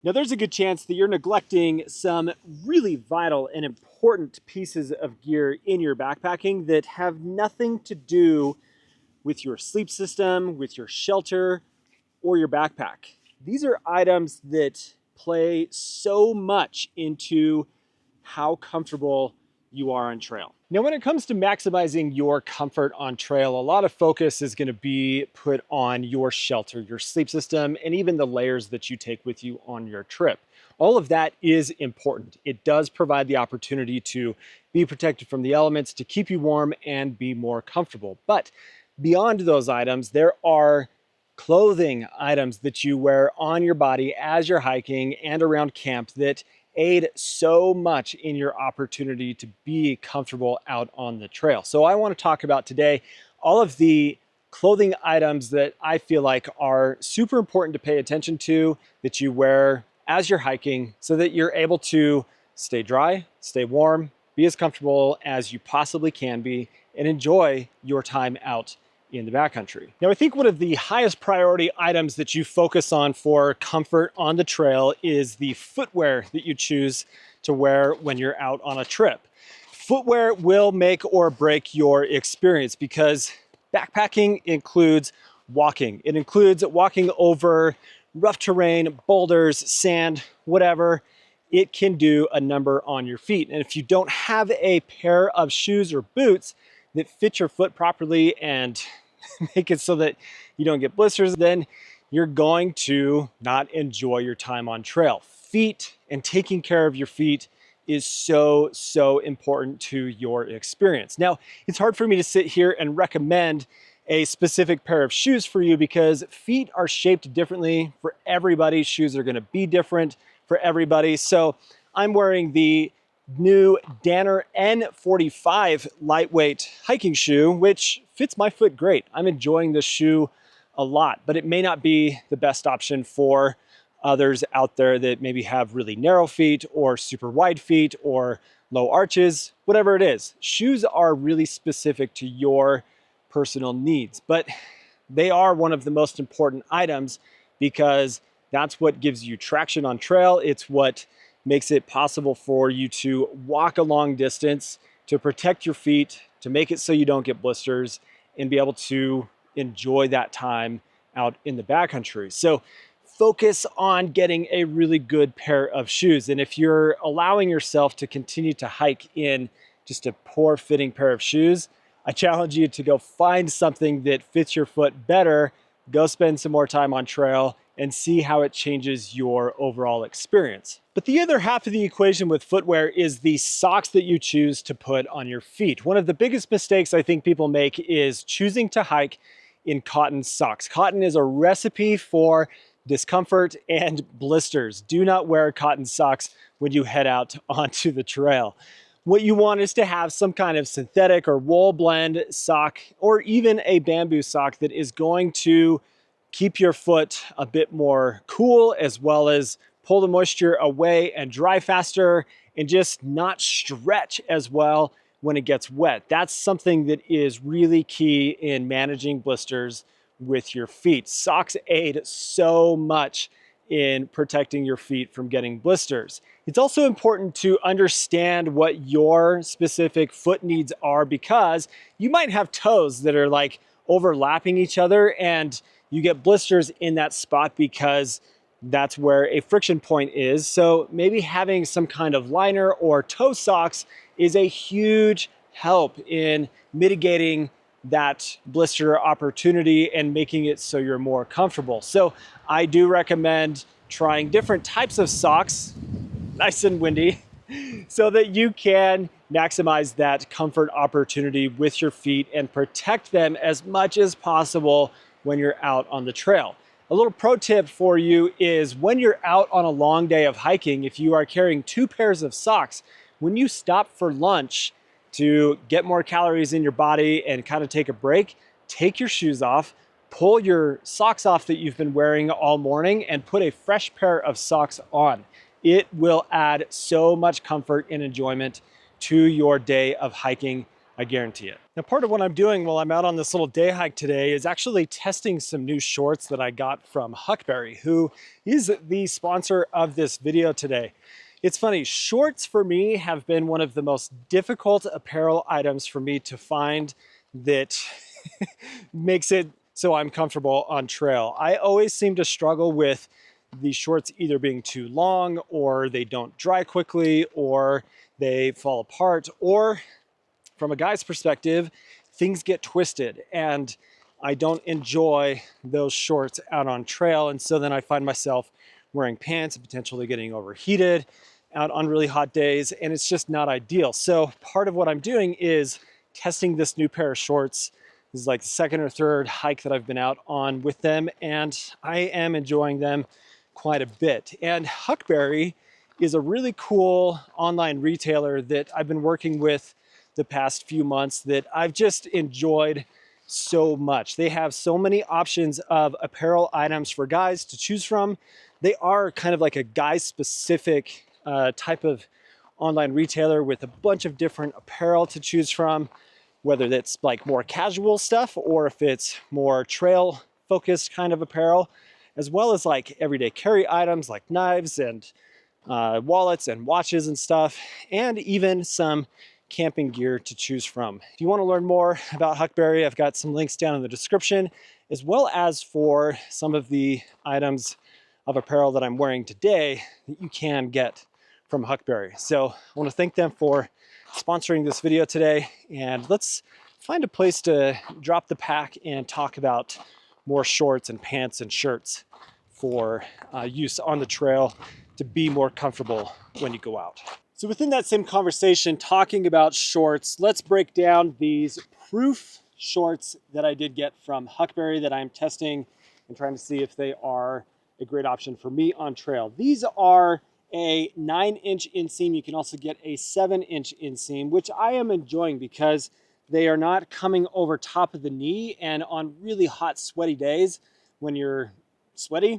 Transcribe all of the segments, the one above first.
Now, there's a good chance that you're neglecting some really vital and important pieces of gear in your backpacking that have nothing to do with your sleep system, with your shelter, or your backpack. These are items that play so much into how comfortable you are on trail. Now, when it comes to maximizing your comfort on trail, a lot of focus is going to be put on your shelter, your sleep system, and even the layers that you take with you on your trip. All of that is important. It does provide the opportunity to be protected from the elements, to keep you warm and be more comfortable. But beyond those items, there are clothing items that you wear on your body as you're hiking and around camp that aid so much in your opportunity to be comfortable out on the trail. So I want to talk about today all of the clothing items that I feel like are super important to pay attention to, that you wear as you're hiking so that you're able to stay dry, stay warm, be as comfortable as you possibly can be, and enjoy your time out in the backcountry. Now, I think one of the highest priority items that you focus on for comfort on the trail is the footwear that you choose to wear when you're out on a trip. Footwear will make or break your experience because backpacking includes walking. It includes walking over rough terrain, boulders, sand, whatever. It can do a number on your feet. And if you don't have a pair of shoes or boots that fit your foot properly and make it so that you don't get blisters, then you're going to not enjoy your time on trail. Feet and taking care of your feet is so important to your experience. Now, it's hard for me to sit here and recommend a specific pair of shoes for you because feet are shaped differently for everybody. Shoes are going to be different for everybody. So I'm wearing the new Danner N45 lightweight hiking shoe, which fits my foot great. I'm enjoying this shoe a lot, but it may not be the best option for others out there that maybe have really narrow feet or super wide feet or low arches, whatever it is. Shoes are really specific to your personal needs, but they are one of the most important items because that's what gives you traction on trail. It's what makes it possible for you to walk a long distance, to protect your feet, to make it so you don't get blisters, and be able to enjoy that time out in the backcountry. So focus on getting a really good pair of shoes. And if you're allowing yourself to continue to hike in just a poor fitting pair of shoes, I challenge you to go find something that fits your foot better, go spend some more time on trail, and see how it changes your overall experience. But the other half of the equation with footwear is the socks that you choose to put on your feet. One of the biggest mistakes I think people make is choosing to hike in cotton socks. Cotton is a recipe for discomfort and blisters. Do not wear cotton socks when you head out onto the trail. What you want is to have some kind of synthetic or wool blend sock, or even a bamboo sock that is going to keep your foot a bit more cool, as well as pull the moisture away and dry faster, and just not stretch as well when it gets wet. That's something that is really key in managing blisters with your feet. Socks aid so much in protecting your feet from getting blisters. It's also important to understand what your specific foot needs are, because you might have toes that are like overlapping each other and you get blisters in that spot because that's where a friction point is. So maybe having some kind of liner or toe socks is a huge help in mitigating that blister opportunity and making it so you're more comfortable. So I do recommend trying different types of socks, nice and windy, so that you can maximize that comfort opportunity with your feet and protect them as much as possible when you're out on the trail. A little pro tip for you is when you're out on a long day of hiking, if you are carrying 2 pairs of socks, when you stop for lunch to get more calories in your body and kind of take a break, take your shoes off, pull your socks off that you've been wearing all morning, and put a fresh pair of socks on. It will add so much comfort and enjoyment to your day of hiking. I guarantee it. Now, part of what I'm doing while I'm out on this little day hike today is actually testing some new shorts that I got from Huckberry, who is the sponsor of this video today. It's funny, shorts for me have been one of the most difficult apparel items for me to find that makes it so I'm comfortable on trail. I always seem to struggle with the shorts either being too long, or they don't dry quickly, or they fall apart, or from a guy's perspective, things get twisted and I don't enjoy those shorts out on trail. And so then I find myself wearing pants and potentially getting overheated out on really hot days, and it's just not ideal. So part of what I'm doing is testing this new pair of shorts. This is like the second or third hike that I've been out on with them, and I am enjoying them quite a bit. And Huckberry is a really cool online retailer that I've been working with the past few months that I've just enjoyed so much. They have so many options of apparel items for guys to choose from. They are kind of like a guy-specific type of online retailer with a bunch of different apparel to choose from, whether that's like more casual stuff or if it's more trail-focused kind of apparel, as well as like everyday carry items like knives and wallets and watches and stuff, and even some camping gear to choose from. If you want to learn more about Huckberry, I've got some links down in the description, as well as for some of the items of apparel that I'm wearing today that you can get from Huckberry. So I want to thank them for sponsoring this video today, and let's find a place to drop the pack and talk about more shorts and pants and shirts for use on the trail to be more comfortable when you go out. So within that same conversation, talking about shorts, let's break down these proof shorts that I did get from Huckberry that I'm testing and trying to see if they are a great option for me on trail. These are a 9-inch inseam. You can also get a 7-inch inseam, which I am enjoying because they are not coming over top of the knee, and on really hot, sweaty days when you're sweaty,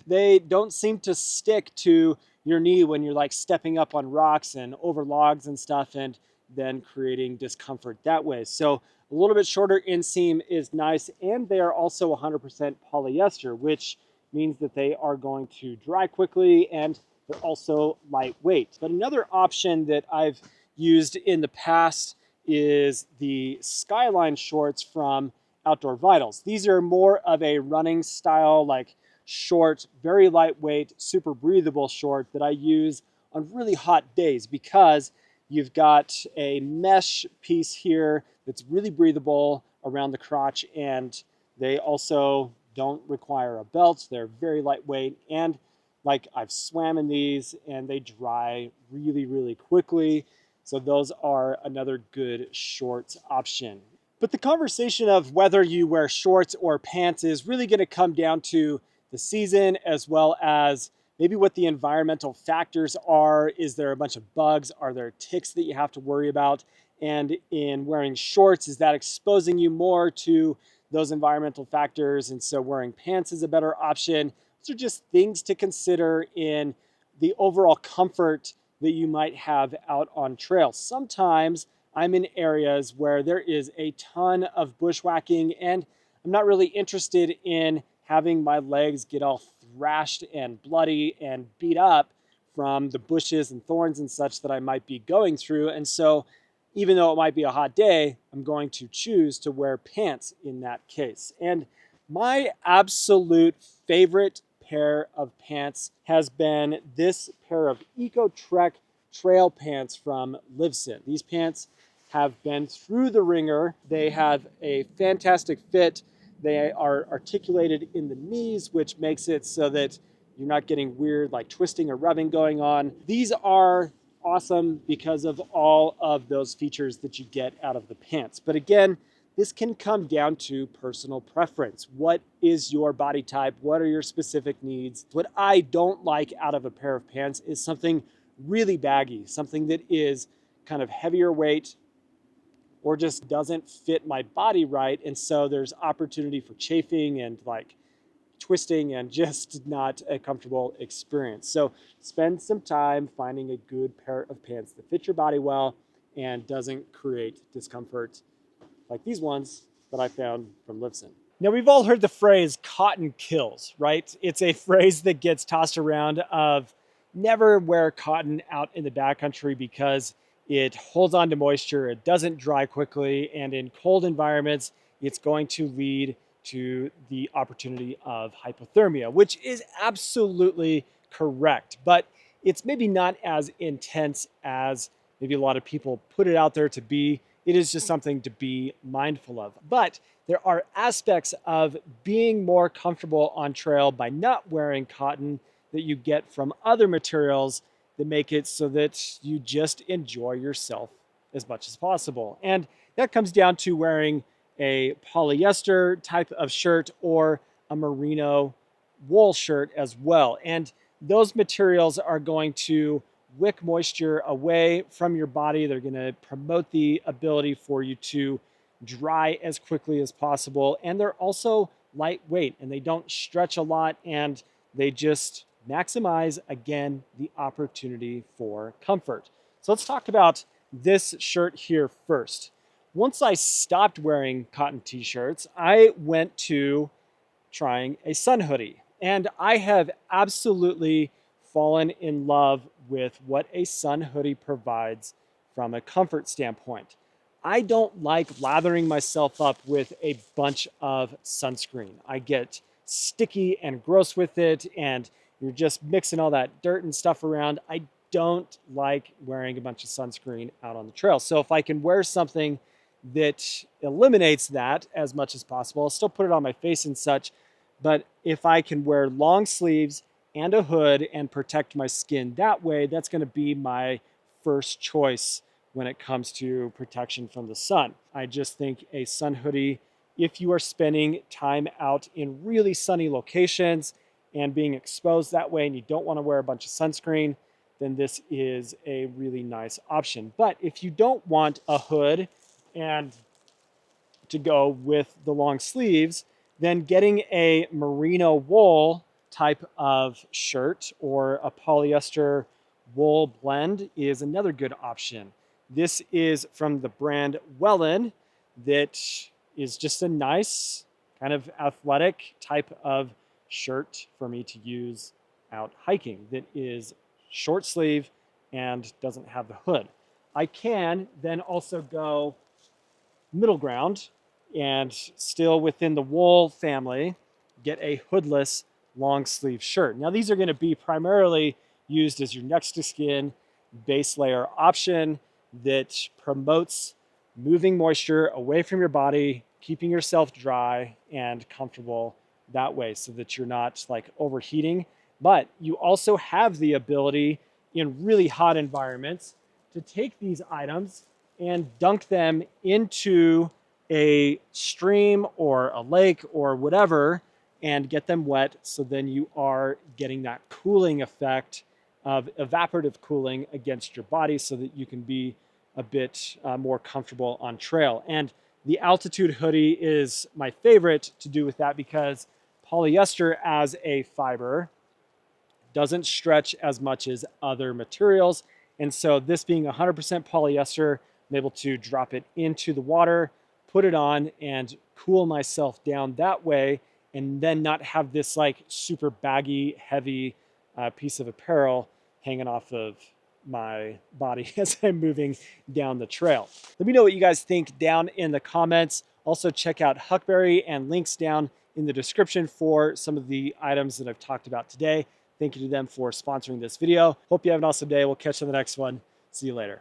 they don't seem to stick to your knee when you're like stepping up on rocks and over logs and stuff, and then creating discomfort that way. So a little bit shorter inseam is nice, and they are also 100% polyester, which means that they are going to dry quickly, and they're also lightweight. But another option that I've used in the past is the Skyline shorts from Outdoor Vitals. These are more of a running style, like short, very lightweight, super breathable short that I use on really hot days because you've got a mesh piece here that's really breathable around the crotch, and they also don't require a belt. They're very lightweight, and like I've swam in these and they dry really, really quickly. So those are another good shorts option. But the conversation of whether you wear shorts or pants is really going to come down to the season, as well as maybe what the environmental factors are. Is there a bunch of bugs? Are there ticks that you have to worry about? And in wearing shorts, is that exposing you more to those environmental factors? And so wearing pants is a better option. Those are just things to consider in the overall comfort that you might have out on trail. Sometimes I'm in areas where there is a ton of bushwhacking, and I'm not really interested in having my legs get all thrashed and bloody and beat up from the bushes and thorns and such that I might be going through. And so even though it might be a hot day, I'm going to choose to wear pants in that case. And my absolute favorite pair of pants has been this pair of EcoTrek trail pants from Livesyn. These pants have been through the ringer. They have a fantastic fit. They are articulated in the knees, which makes it so that you're not getting weird like twisting or rubbing going on. These are awesome because of all of those features that you get out of the pants. But again, this can come down to personal preference. What is your body type? What are your specific needs? What I don't like out of a pair of pants is something really baggy, something that is kind of heavier weight or just doesn't fit my body right. And so there's opportunity for chafing and like twisting and just not a comfortable experience. So spend some time finding a good pair of pants that fit your body well and doesn't create discomfort like these ones that I found from Livsen. Now, we've all heard the phrase cotton kills, right? It's a phrase that gets tossed around of never wear cotton out in the backcountry because it holds on to moisture, it doesn't dry quickly, and in cold environments, it's going to lead to the opportunity of hypothermia, which is absolutely correct. But it's maybe not as intense as maybe a lot of people put it out there to be. It is just something to be mindful of. But there are aspects of being more comfortable on trail by not wearing cotton that you get from other materials that make it so that you just enjoy yourself as much as possible. And that comes down to wearing a polyester type of shirt or a merino wool shirt as well. And those materials are going to wick moisture away from your body. They're going to promote the ability for you to dry as quickly as possible. And they're also lightweight and they don't stretch a lot, and they just maximize, again, the opportunity for comfort. So let's talk about this shirt here first. Once I stopped wearing cotton t-shirts, I went to trying a sun hoodie. And I have absolutely fallen in love with what a sun hoodie provides from a comfort standpoint. I don't like lathering myself up with a bunch of sunscreen. I get sticky and gross with it, and you're just mixing all that dirt and stuff around. I don't like wearing a bunch of sunscreen out on the trail. So if I can wear something that eliminates that as much as possible, I'll still put it on my face and such. But if I can wear long sleeves and a hood and protect my skin that way, that's going to be my first choice when it comes to protection from the sun. I just think a sun hoodie, if you are spending time out in really sunny locations and being exposed that way and you don't want to wear a bunch of sunscreen, then this is a really nice option. But if you don't want a hood and to go with the long sleeves, then getting a merino wool type of shirt or a polyester wool blend is another good option. This is from the brand Wellen, that is just a nice kind of athletic type of shirt for me to use out hiking that is short sleeve and doesn't have the hood. I can then also go middle ground and still within the wool family get a hoodless long sleeve shirt. Now these are going to be primarily used as your next to skin base layer option that promotes moving moisture away from your body, keeping yourself dry and comfortable that way so that you're not like overheating. But you also have the ability in really hot environments to take these items and dunk them into a stream or a lake or whatever and get them wet, so then you are getting that cooling effect of evaporative cooling against your body so that you can be a bit more comfortable on trail. And the altitude hoodie is my favorite to do with that because polyester as a fiber doesn't stretch as much as other materials. And so this being 100% polyester, I'm able to drop it into the water, put it on and cool myself down that way, and then not have this like super baggy, heavy piece of apparel hanging off of my body as I'm moving down the trail. Let me know what you guys think down in the comments. Also check out Huckberry and links down in the description for some of the items that I've talked about today. Thank you to them for sponsoring this video. Hope you have an awesome day. We'll catch you on the next one. See you later.